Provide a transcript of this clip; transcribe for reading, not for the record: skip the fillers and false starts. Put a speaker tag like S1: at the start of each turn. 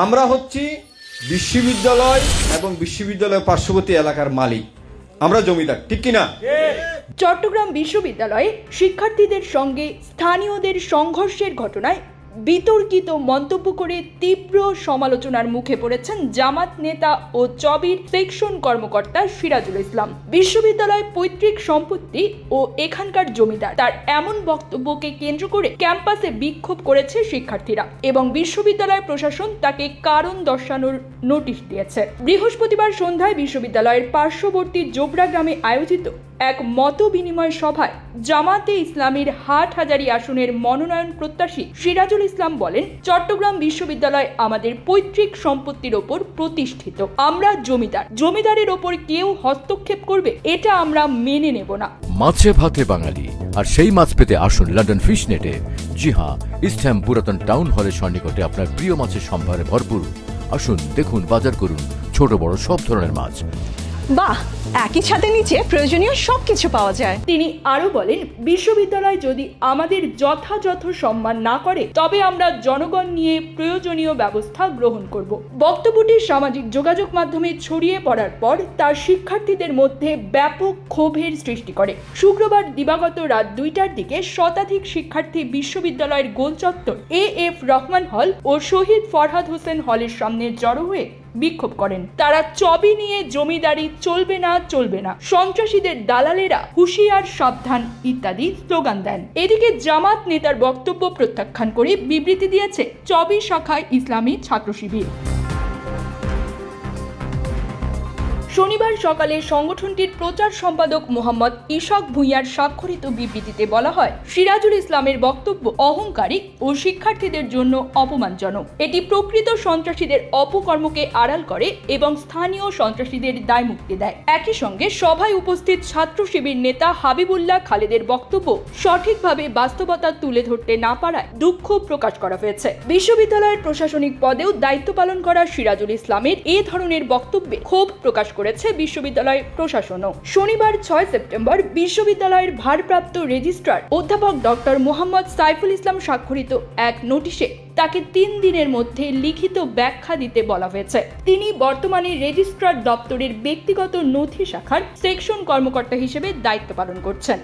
S1: আমরা হচ্ছি বিশ্ববিদ্যালয় এবং বিশ্ববিদ্যালয় পার্শ্ববর্তী এলাকার মালিক, আমরা জমিদার, ঠিক কিনা?
S2: চট্টগ্রাম বিশ্ববিদ্যালয়ে শিক্ষার্থীদের সঙ্গে স্থানীয়দের সংঘর্ষের ঘটনায় বিতর্কিত মন্তব্য করে তীব্র সমালোচনার মুখে পড়েছেন জামাত নেতা ও চবির সেকশন কর্মকর্তা সিরাজুল ইসলাম। বিশ্ববিদ্যালয় পৈতৃক সম্পত্তি ও এখানকার জমিদার, তার এমন বক্তব্যকে কেন্দ্র করে ক্যাম্পাসে বিক্ষোভ করেছে শিক্ষার্থীরা এবং বিশ্ববিদ্যালয় প্রশাসন তাকে কারণ দর্শানোর নোটিশ দিয়েছে। বৃহস্পতিবার সন্ধ্যায় বিশ্ববিদ্যালয়ের পার্শ্ববর্তী জোবরা গ্রামে আয়োজিত এক মত বিনিময় সভায় জামাতে ইসলামীর হাটহাজারী আসনের মনোনয়ন প্রত্যাশী সিরাজুল ইসলাম বলেন, চট্টগ্রাম বিশ্ববিদ্যালয় আমাদের পৈতৃক সম্পত্তির ওপর প্রতিষ্ঠিত। আমরা জমিদারের ওপর কেউ হস্তক্ষেপ করবে এটা আমরা মেনে নেব না।
S3: মাছে ভাতে বাঙালি, আর সেই মাছ পেতে আসুন লন্ডন ফিশ নেটে। জি হ্যাঁ, ইস্টহ্যাম পুরাতন টাউন হলের সন্নিকটে আপনার প্রিয় মাছের সম্ভারে ভরপুর। আসুন, দেখুন, বাজার করুন ছোট বড় সব ধরনের মাছ।
S4: বাহ, একই ছাদের নিচে প্রয়োজনীয় সবকিছু পাওয়া যায়।
S2: তিনি আরো বলেন, বিশ্ববিদ্যালয় যদি আমাদের যথাযথ সম্মান না করে তবে আমরা জনগণ নিয়ে প্রয়োজনীয় ব্যবস্থা গ্রহণ করব। বক্তব্যটি সামাজিক যোগাযোগ মাধ্যমে ছড়িয়ে পড়ার পর তার শিক্ষার্থীদের মধ্যে ব্যাপক ক্ষোভের সৃষ্টি করে। শুক্রবার দিবাগত রাত 2টার দিকে শতাধিক শিক্ষার্থী বিশ্ববিদ্যালয়ের গোল চত্বর, এএফ রহমান হল ও শহীদ ফরহাদ হোসেন হলের সামনে জড়ো হয়ে বিক্ষোভ করেন। তারা চবি নিয়ে জমিদারি চলবে না, সন্ত্রাসীদের দালালেরা হুঁশিয়ার, সাবধান ইত্যাদি স্লোগান দেন। এদিকে জামাত নেতার বক্তব্য প্রত্যাখ্যান করে বিবৃতি দিয়েছে চবি শাখায় ইসলামী ছাত্র শিবির। শনিবার সকালে সংগঠনটির প্রচার সম্পাদক মোহাম্মদ ইশাক ভুঁইয়ার স্বাক্ষরিত বিবৃতিতে বলা হয়, সিরাজুল ইসলামের বক্তব্য অহংকারী ও শিক্ষার্থীদের জন্য অপমানজনক। এটি প্রকৃত সন্ত্রাসীদের অপকর্মকে আড়াল করে এবং স্থানীয় সন্ত্রাসীদের দায়মুক্তি দেয়। একই সঙ্গে সভায় উপস্থিত ছাত্র শিবির নেতা হাবিবুল্লাহ খালেদের বক্তব্য সঠিকভাবে বাস্তবতা তুলে ধরতে না পারায় দুঃখ প্রকাশ করা হয়েছে। বিশ্ববিদ্যালয়ের প্রশাসনিক পদেও দায়িত্ব পালন করা সিরাজুল ইসলামের এ ধরনের বক্তব্যে ক্ষোভ প্রকাশ করেছে বিশ্ববিদ্যালয় প্রশাসনও। শনিবার 6 সেপ্টেম্বর বিশ্ববিদ্যালয়ের ভারপ্রাপ্ত রেজিস্ট্রার অধ্যাপক ডক্টর মোহাম্মদ সাইফুল ইসলাম স্বাক্ষরিত এক নোটিশে তাকে 3 দিনের মধ্যে লিখিত ব্যাখ্যা দিতে বলা হয়েছে। তিনি বর্তমানে রেজিস্ট্রার দপ্তরের ব্যক্তিগত নথি শাখার সেকশন কর্মকর্তা হিসেবে দায়িত্ব পালন করছেন।